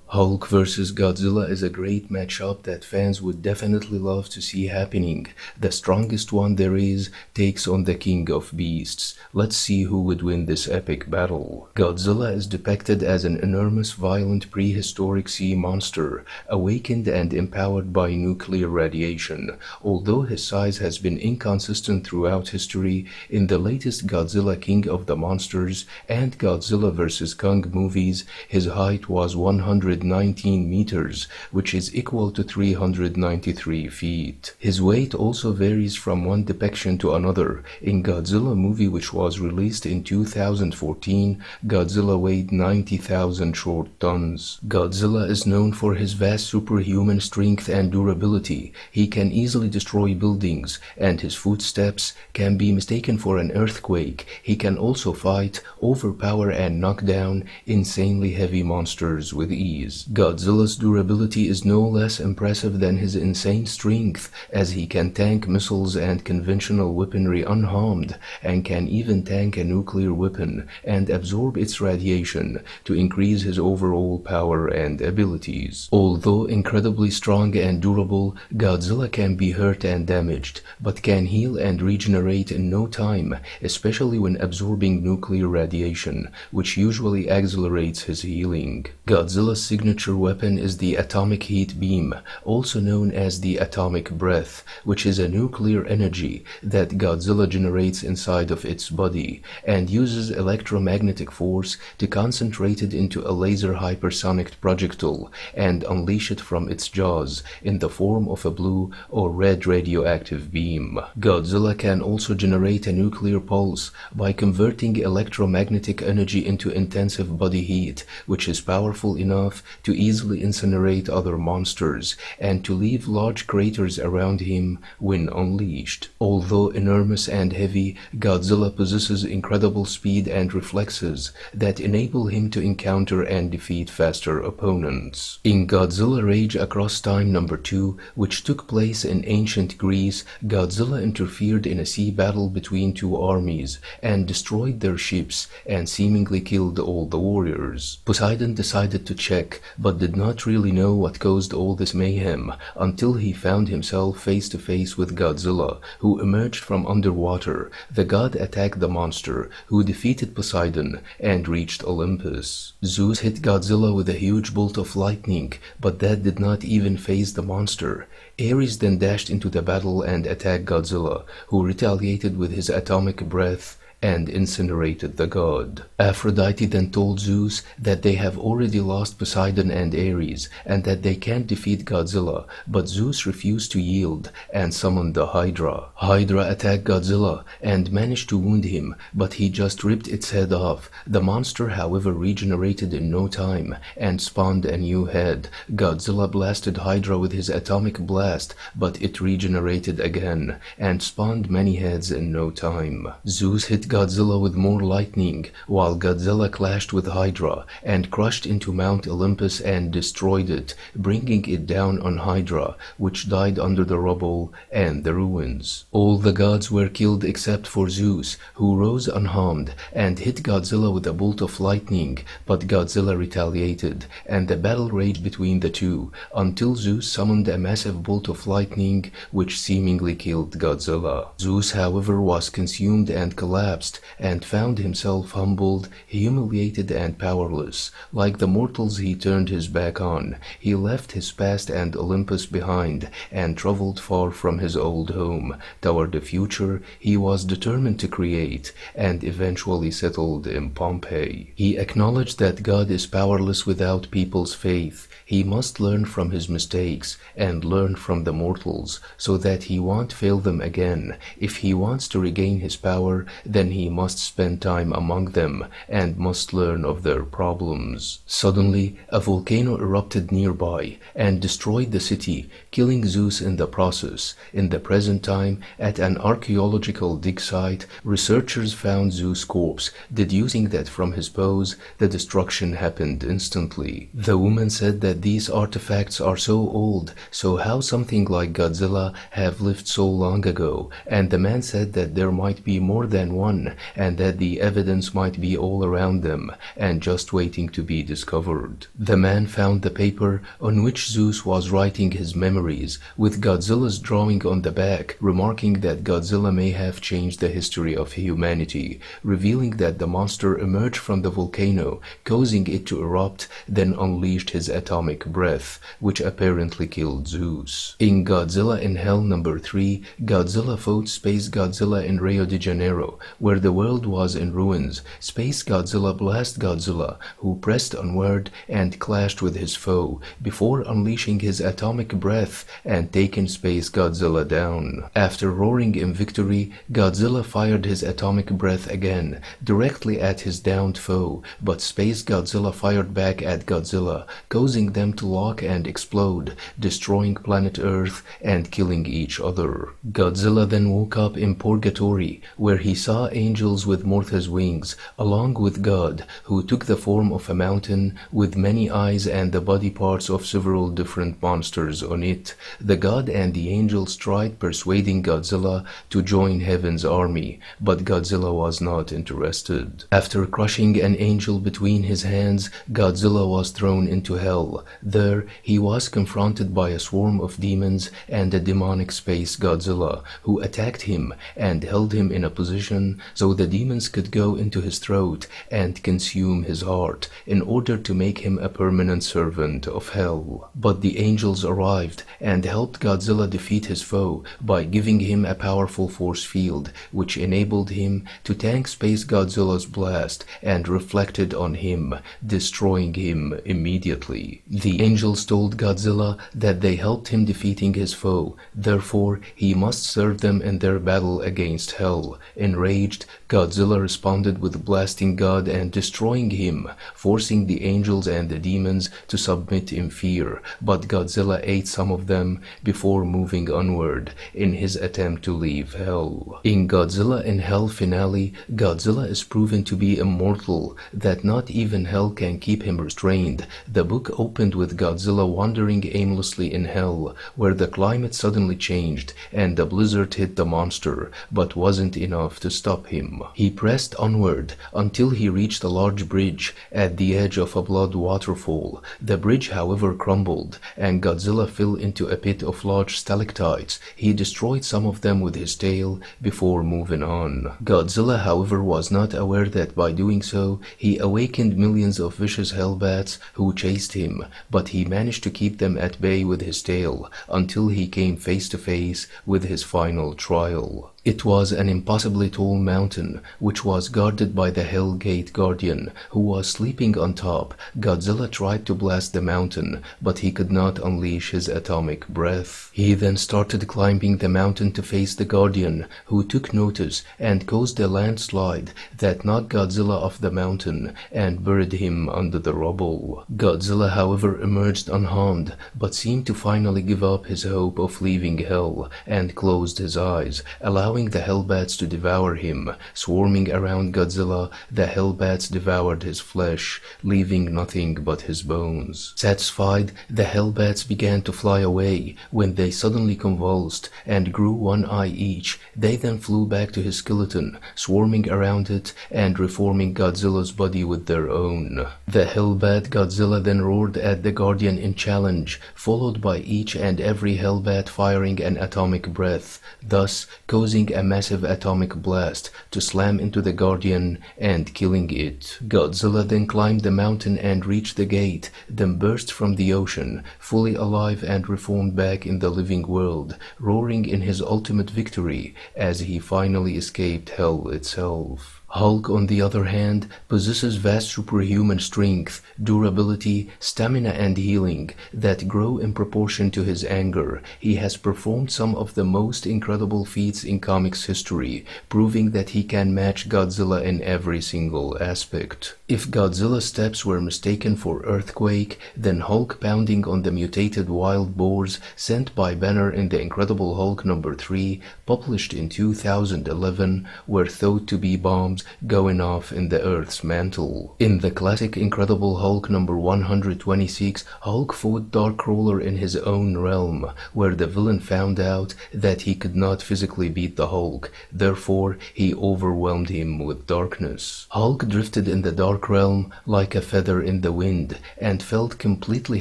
Hulk vs. Godzilla is a great matchup that fans would definitely love to see happening. The strongest one there is takes on the king of beasts. Let's see who would win this epic battle. Godzilla is depicted as an enormous, violent, prehistoric sea monster, awakened and empowered by nuclear radiation. Although his size has been inconsistent throughout history, in the latest Godzilla King of the Monsters and Godzilla vs. Kong movies, his height was 119 meters, which is equal to 393 feet. His weight also varies from one depiction to another. In Godzilla movie, which was released in 2014, Godzilla weighed 90,000 short tons. Godzilla is known for his vast superhuman strength and durability. He can easily destroy buildings, and his footsteps can be mistaken for an earthquake. He can also fight, overpower, and knock down insanely heavy monsters with ease. Godzilla's durability is no less impressive than his insane strength, as he can tank missiles and conventional weaponry unharmed, and can even tank a nuclear weapon and absorb its radiation to increase his overall power and abilities. Although incredibly strong and durable, Godzilla can be hurt and damaged, but can heal and regenerate in no time, especially when absorbing nuclear radiation, which usually accelerates his healing. Godzilla's signature weapon is the atomic heat beam, also known as the atomic breath, which is a nuclear energy that Godzilla generates inside of its body and uses electromagnetic force to concentrate it into a laser hypersonic projectile and unleash it from its jaws in the form of a blue or red radioactive beam. Godzilla can also generate a nuclear pulse by converting electromagnetic energy into intensive body heat, which is powerful enough to easily incinerate other monsters and to leave large craters around him when unleashed. Although enormous and heavy, Godzilla possesses incredible speed and reflexes that enable him to encounter and defeat faster opponents. In Godzilla Rage Across Time No. 2, which took place in ancient Greece, Godzilla interfered in a sea battle between two armies and destroyed their ships and seemingly killed all the warriors. Poseidon decided to check, but did not really know what caused all this mayhem until he found himself face to face with Godzilla, who emerged from underwater. The god attacked the monster, who defeated Poseidon and reached Olympus. Zeus hit Godzilla with a huge bolt of lightning, but that did not even faze the monster. Ares then dashed into the battle and attacked Godzilla, who retaliated with his atomic breath and incinerated the god. Aphrodite then told Zeus that they have already lost Poseidon and Ares, and that they can't defeat Godzilla, but Zeus refused to yield and summoned the Hydra. Hydra attacked Godzilla and managed to wound him, but he just ripped its head off. The monster, however, regenerated in no time and spawned a new head. Godzilla blasted Hydra with his atomic blast, but it regenerated again and spawned many heads in no time. Zeus hit Godzilla with more lightning, while Godzilla clashed with Hydra and crushed into Mount Olympus and destroyed it, bringing it down on Hydra, which died under the rubble and the ruins. All the gods were killed except for Zeus, who rose unharmed and hit Godzilla with a bolt of lightning, but Godzilla retaliated, and the battle raged between the two until Zeus summoned a massive bolt of lightning, which seemingly killed Godzilla. Zeus, however, was consumed and collapsed and found himself humbled, humiliated, and powerless. Like the mortals he turned his back on, he left his past and Olympus behind and traveled far from his old home toward the future he was determined to create, and eventually settled in Pompeii. He acknowledged that God is powerless without people's faith. He must learn from his mistakes and learn from the mortals so that he won't fail them again. If he wants to regain his power, then he must spend time among them and must learn of their problems. Suddenly, a volcano erupted nearby and destroyed the city, killing Zeus in the process. In the present time, at an archaeological dig site, researchers found Zeus' corpse, deducing that from his pose, the destruction happened instantly. The woman said that these artifacts are so old, so how something like Godzilla have lived so long ago, and the man said that there might be more than one one, and that the evidence might be all around them and just waiting to be discovered. The man found the paper on which Zeus was writing his memories, with Godzilla's drawing on the back, remarking that Godzilla may have changed the history of humanity, revealing that the monster emerged from the volcano, causing it to erupt, then unleashed his atomic breath, which apparently killed Zeus. In Godzilla in Hell number 3, Godzilla fought Space Godzilla in Rio de Janeiro, where the world was in ruins. Space Godzilla blasted Godzilla, who pressed onward and clashed with his foe, before unleashing his atomic breath and taking Space Godzilla down. After roaring in victory, Godzilla fired his atomic breath again, directly at his downed foe, but Space Godzilla fired back at Godzilla, causing them to lock and explode, destroying planet Earth and killing each other. Godzilla then woke up in Purgatory, where he saw angels with Mortha's wings, along with God, who took the form of a mountain with many eyes and the body parts of several different monsters on it. The God and the angels tried persuading Godzilla to join Heaven's army, but Godzilla was not interested. After crushing an angel between his hands, Godzilla was thrown into hell. There, he was confronted by a swarm of demons and a demonic Space Godzilla, who attacked him and held him in a position so the demons could go into his throat and consume his heart in order to make him a permanent servant of hell. But the angels arrived and helped Godzilla defeat his foe by giving him a powerful force field, which enabled him to tank Space Godzilla's blast and reflected on him, destroying him immediately. The angels told Godzilla that they helped him defeating his foe, therefore he must serve them in their battle against hell. Enraged, Godzilla responded with blasting God and destroying him, forcing the angels and the demons to submit in fear, but Godzilla ate some of them before moving onward in his attempt to leave hell. In Godzilla in Hell finale, Godzilla is proven to be immortal, that not even hell can keep him restrained. The book opened with Godzilla wandering aimlessly in hell, where the climate suddenly changed and the blizzard hit the monster, but wasn't enough to stop him. He pressed onward until he reached a large bridge at the edge of a blood waterfall. The bridge, however, crumbled, and Godzilla fell into a pit of large stalactites. He destroyed some of them with his tail before moving on. Godzilla, however, was not aware that by doing so, he awakened millions of vicious hellbats who chased him, but he managed to keep them at bay with his tail until he came face to face with his final trial. It was an impossibly tall mountain, which was guarded by the Hell Gate Guardian, who was sleeping on top. Godzilla tried to blast the mountain, but he could not unleash his atomic breath. He then started climbing the mountain to face the Guardian, who took notice and caused a landslide that knocked Godzilla off the mountain and buried him under the rubble. Godzilla, however, emerged unharmed, but seemed to finally give up his hope of leaving hell and closed his eyes, allowing the hellbats to devour him. Swarming around Godzilla, the hellbats devoured his flesh, leaving nothing but his bones. Satisfied, the hellbats began to fly away when they suddenly convulsed and grew one eye each. They then flew back to his skeleton, swarming around it and reforming Godzilla's body with their own. The hellbat Godzilla then roared at the Guardian in challenge, followed by each and every hellbat firing an atomic breath, thus causing a massive atomic blast to slam into the Guardian and killing it. Godzilla then climbed the mountain and reached the gate, then burst from the ocean, fully alive and reformed back in the living world, roaring in his ultimate victory as he finally escaped hell itself. Hulk, on the other hand, possesses vast superhuman strength, durability, stamina and healing that grow in proportion to his anger. He has performed some of the most incredible feats in comics history, proving that he can match Godzilla in every single aspect. If Godzilla's steps were mistaken for earthquake, then Hulk pounding on the mutated wild boars sent by Banner in the Incredible Hulk number 3, published in 2011, were thought to be bombs explodes, going off in the Earth's mantle. In the classic Incredible Hulk number 126, Hulk fought Darkcrawler in his own realm, where the villain found out that he could not physically beat the Hulk, therefore he overwhelmed him with darkness. Hulk drifted in the Dark Realm like a feather in the wind and felt completely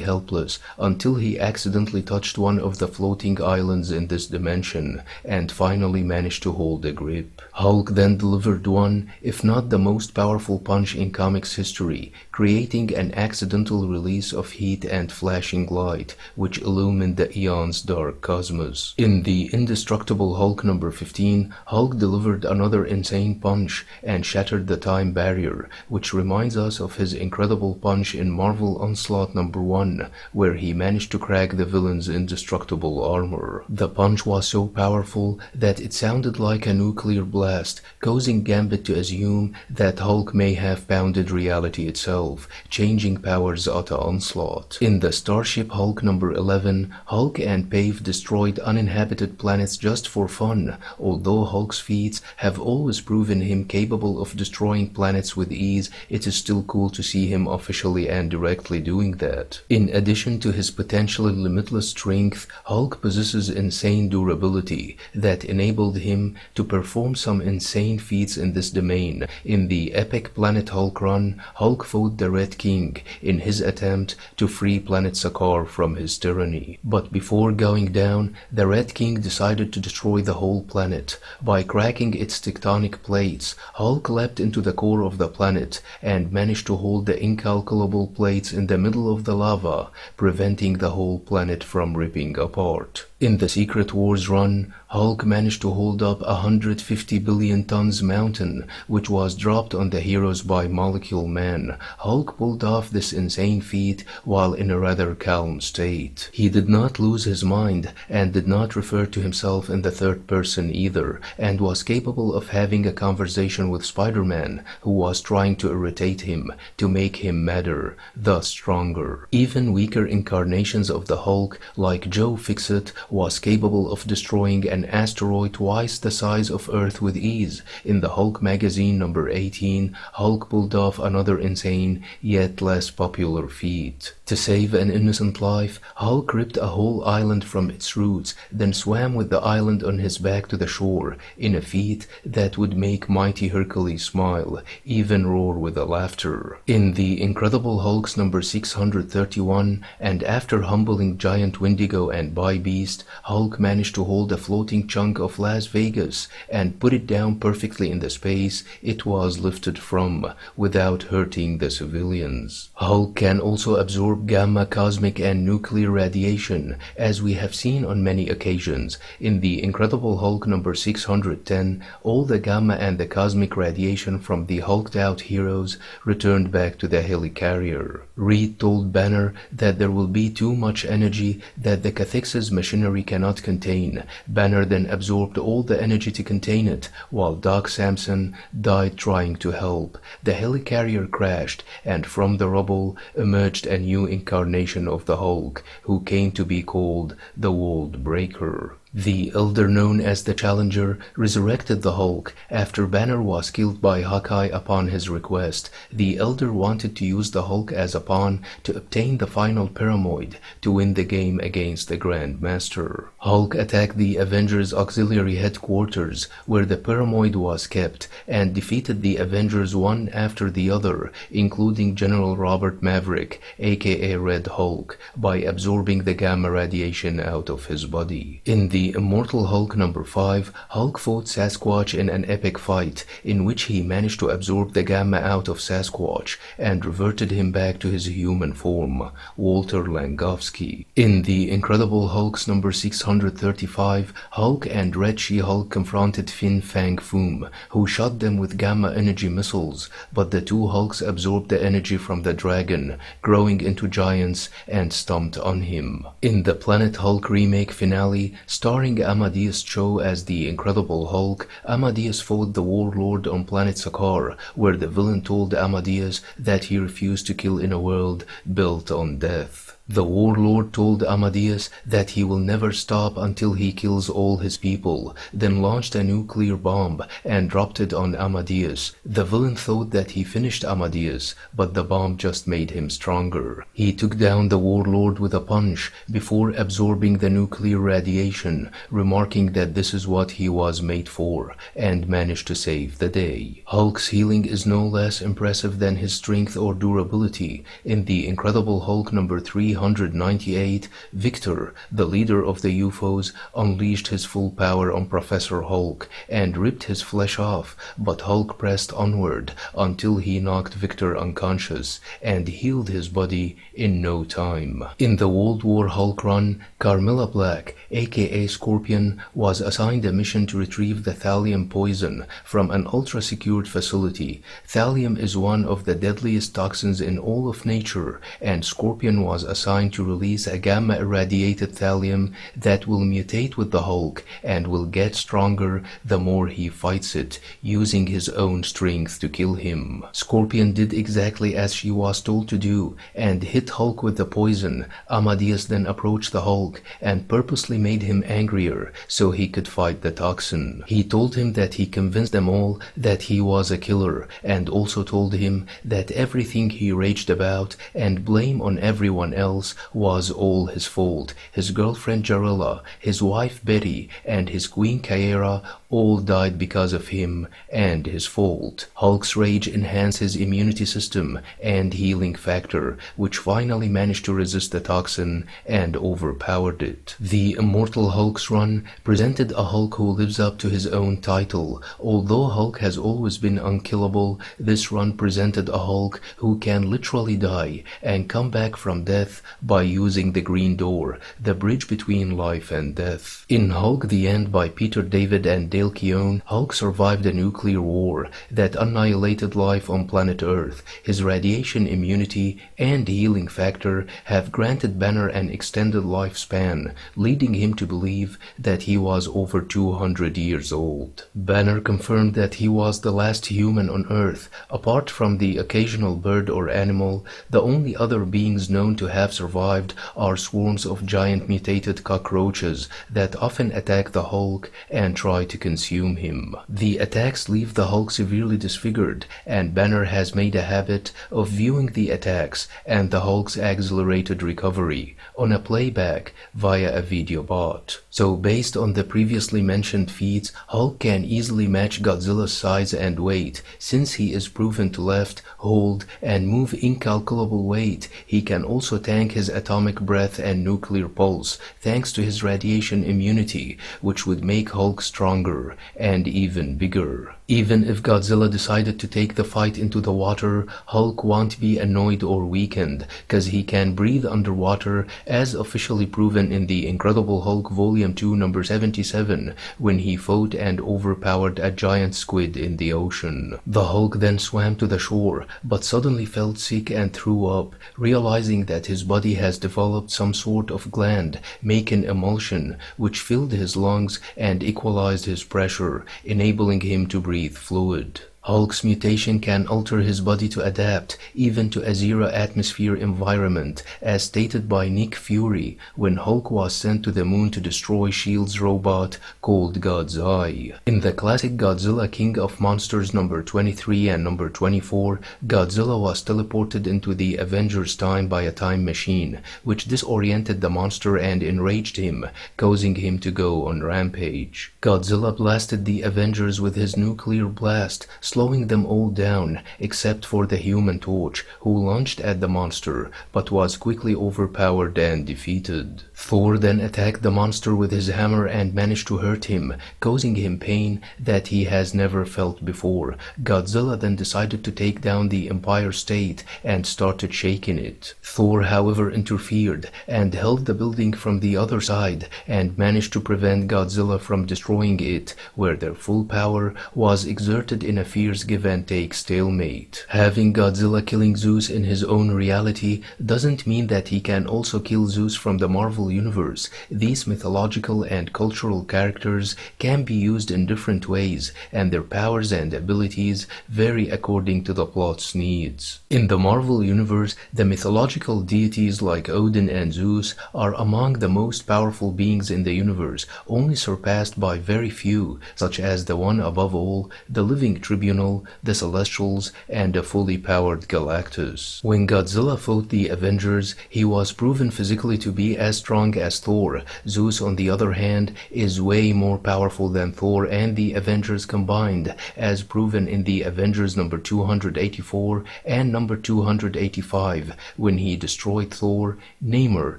helpless until he accidentally touched one of the floating islands in this dimension and finally managed to hold a grip. Hulk then delivered one, if not the most powerful punch in comics history, creating an accidental release of heat and flashing light, which illumined the eon's dark cosmos. In the Indestructible Hulk number 15, Hulk delivered another insane punch and shattered the time barrier, which reminds us of his incredible punch in Marvel Onslaught number 1, where he managed to crack the villain's indestructible armor. The punch was so powerful that it sounded like a nuclear blast, causing Gambit to assume that Hulk may have pounded reality itself, changing powers at the Onslaught. In the Starship Hulk number 11, Hulk and Pave destroyed uninhabited planets just for fun, although Hulk's feats have always proven him capable of destroying planets with ease. It is still cool to see him officially and directly doing that. In addition to his potentially limitless strength, Hulk possesses insane durability that enabled him to perform some insane feats in this domain. In the epic Planet Hulk run, Hulk fought the Red King in his attempt to free Planet Sakaar from his tyranny. But before going down, the Red King decided to destroy the whole planet. By cracking its tectonic plates, Hulk leapt into the core of the planet and managed to hold the incalculable plates in the middle of the lava, preventing the whole planet from ripping apart. In the Secret Wars run, Hulk managed to hold up 150 billion tons mountain, which was dropped on the heroes by Molecule Man. Hulk pulled off this insane feat while in a rather calm state. He did not lose his mind and did not refer to himself in the third person either, and was capable of having a conversation with Spider-Man, who was trying to irritate him, to make him madder, thus stronger. Even weaker incarnations of the Hulk, like Joe Fixit, was capable of destroying an asteroid twice the size of Earth with ease. In the Hulk magazine number 18, Hulk pulled off another insane, yet less popular feat. To save an innocent life, Hulk ripped a whole island from its roots, then swam with the island on his back to the shore, in a feat that would make mighty Hercules smile, even roar with laughter. In the Incredible Hulks number 631, and after humbling Giant Wendigo and Beast, Hulk managed to hold a floating chunk of Las Vegas and put it down perfectly in the space it was lifted from, without hurting the civilians. Hulk can also absorb gamma, cosmic, and nuclear radiation, as we have seen on many occasions. In the Incredible Hulk number 610, all the gamma and the cosmic radiation from the hulked out heroes returned back to the helicarrier. Reed told Banner that there will be too much energy that the Cathex's machinery cannot contain. Banner then absorbed all the energy to contain it, while Doc Samson died trying to help. The helicarrier crashed, and from the rubble emerged a new incarnation of the Hulk, who came to be called the World Breaker. The Elder, known as the Challenger, resurrected the Hulk after Banner was killed by Hawkeye upon his request. The Elder wanted to use the Hulk as a pawn to obtain the final Paramoid to win the game against the Grand Master. Hulk attacked the Avengers auxiliary headquarters, where the Paramoid was kept, and defeated the Avengers one after the other, including General Robert Maverick, aka Red Hulk, by absorbing the gamma radiation out of his body. In the Immortal Hulk number 5, Hulk fought Sasquatch in an epic fight, in which he managed to absorb the gamma out of Sasquatch and reverted him back to his human form, Walter Langowski. In the Incredible Hulks number 635, Hulk and Red She-Hulk confronted Fin Fang Foom, who shot them with gamma energy missiles, but the two Hulks absorbed the energy from the dragon, growing into giants, and stomped on him. In the Planet Hulk remake finale, starring Amadeus Cho as the Incredible Hulk, Amadeus fought the Warlord on Planet Sakaar, where the villain told Amadeus that he refused to kill in a world built on death. The warlord told Amadeus that he will never stop until he kills all his people, then launched a nuclear bomb and dropped it on Amadeus. The villain thought that he finished Amadeus, but the bomb just made him stronger. He took down the warlord with a punch before absorbing the nuclear radiation, remarking that this is what he was made for, and managed to save the day. Hulk's healing is no less impressive than his strength or durability. In the Incredible Hulk number 398, Victor, the leader of the UFOs, unleashed his full power on Professor Hulk and ripped his flesh off, but Hulk pressed onward until he knocked Victor unconscious and healed his body in no time. In the World War Hulk run, Carmilla Black, aka Scorpion, was assigned a mission to retrieve the thallium poison from an ultra-secured facility. Thallium is one of the deadliest toxins in all of nature, and Scorpion was assigned to release a gamma-irradiated thallium that will mutate with the Hulk and will get stronger the more he fights it, using his own strength to kill him. Scorpion did exactly as she was told to do and hit Hulk with the poison. Amadeus then approached the Hulk and purposely made him angrier so he could fight the toxin. He told him that he convinced them all that he was a killer, and also told him that everything he raged about and blame on everyone else was all his fault. His girlfriend Jarilla, his wife Betty, and his queen Kyera all died because of him and his fault. Hulk's rage enhanced his immunity system and healing factor, which finally managed to resist the toxin and overpowered it. The Immortal Hulk's run presented a Hulk who lives up to his own title. Although Hulk has always been unkillable, this run presented a Hulk who can literally die and come back from death by using the Green Door, the bridge between life and death. In Hulk the End by Peter David and Dale Keown, Hulk survived a nuclear war that annihilated life on planet Earth. His radiation immunity and healing factor have granted Banner an extended lifespan, leading him to believe that he was over 200 years old. Banner confirmed that he was the last human on Earth. Apart from the occasional bird or animal, the only other beings known to have survived are swarms of giant mutated cockroaches that often attack the Hulk and try to consume him. The attacks leave the Hulk severely disfigured, and Banner has made a habit of viewing the attacks and the Hulk's accelerated recovery on a playback via a video bot. So based on the previously mentioned feats, Hulk can easily match Godzilla's size and weight. Since he is proven to lift, hold, and move incalculable weight, he can also tank his atomic breath and nuclear pulse, thanks to his radiation immunity, which would make Hulk stronger and even bigger. Even if Godzilla decided to take the fight into the water, Hulk won't be annoyed or weakened, cause he can breathe underwater, as officially proven in the Incredible Hulk Volume 2 number 77, when he fought and overpowered a giant squid in the ocean. The Hulk then swam to the shore, but suddenly felt sick and threw up, realizing that his body has developed some sort of gland, making emulsion, which filled his lungs and equalized his pressure, enabling him to breathe fluid. Hulk's mutation can alter his body to adapt even to a zero-atmosphere environment, as stated by Nick Fury when Hulk was sent to the moon to destroy S.H.I.E.L.D.'s robot called God's Eye. In the classic Godzilla King of Monsters number 23 and number 24, Godzilla was teleported into the Avengers time by a time machine, which disoriented the monster and enraged him, causing him to go on rampage. Godzilla blasted the Avengers with his nuclear blast, slowing them all down except for the Human Torch, who lunged at the monster but was quickly overpowered and defeated. Thor then attacked the monster with his hammer and managed to hurt him, causing him pain that he has never felt before. Godzilla then decided to take down the Empire State and started shaking it. Thor, however, interfered and held the building from the other side and managed to prevent Godzilla from destroying it, where their full power was exerted in a few fierce give-and-take stalemate. Having Godzilla killing Zeus in his own reality doesn't mean that he can also kill Zeus from the Marvel Universe. These mythological and cultural characters can be used in different ways, and their powers and abilities vary according to the plot's needs. In the Marvel Universe, the mythological deities like Odin and Zeus are among the most powerful beings in the universe, only surpassed by very few, such as the one above all, the living tribunal, the Celestials, and the fully powered Galactus. When Godzilla fought the Avengers, he was proven physically to be as strong as Thor. Zeus, on the other hand, is way more powerful than Thor and the Avengers combined, as proven in the Avengers number 284 and number 285, when he destroyed Thor, Namor,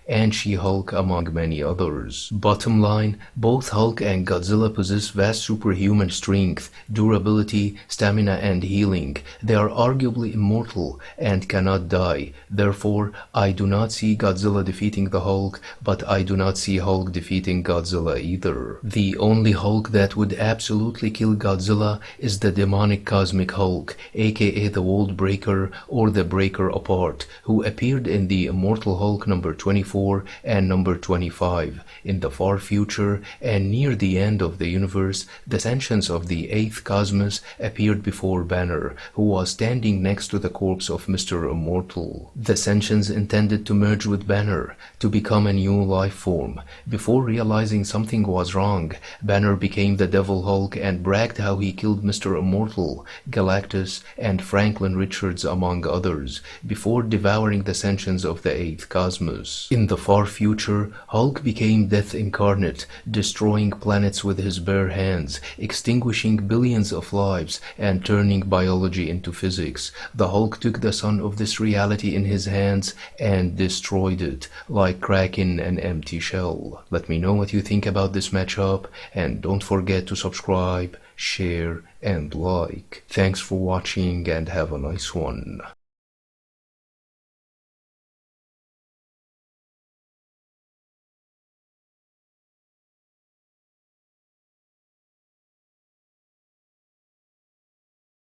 and She-Hulk, among many others. Bottom line, both Hulk and Godzilla possess vast superhuman strength, durability, stamina, and healing. They are arguably immortal and cannot die. Therefore, I do not see Godzilla defeating the Hulk, but I do not see Hulk defeating Godzilla either. The only Hulk that would absolutely kill Godzilla is the demonic cosmic Hulk, aka the World Breaker or the Breaker Apart, who appeared in the Immortal Hulk number 24 and number 25. In the far future and near the end of the universe, the sentience of the eighth cosmos appeared before Banner, who was standing next to the corpse of Mr. Immortal. The sentience intended to merge with Banner, to become a new life form. Before realizing something was wrong, Banner became the Devil Hulk and bragged how he killed Mr. Immortal, Galactus, and Franklin Richards, among others, before devouring the sentience of the eighth cosmos. In the far future, Hulk became Death incarnate, destroying planets with his bare hands, extinguishing billions of lives, and turning biology into physics. The Hulk took the sun of this reality in his hands and destroyed it, like cracking an empty shell. Let me know what you think about this matchup, and don't forget to subscribe, share, and like. Thanks for watching, and have a nice one.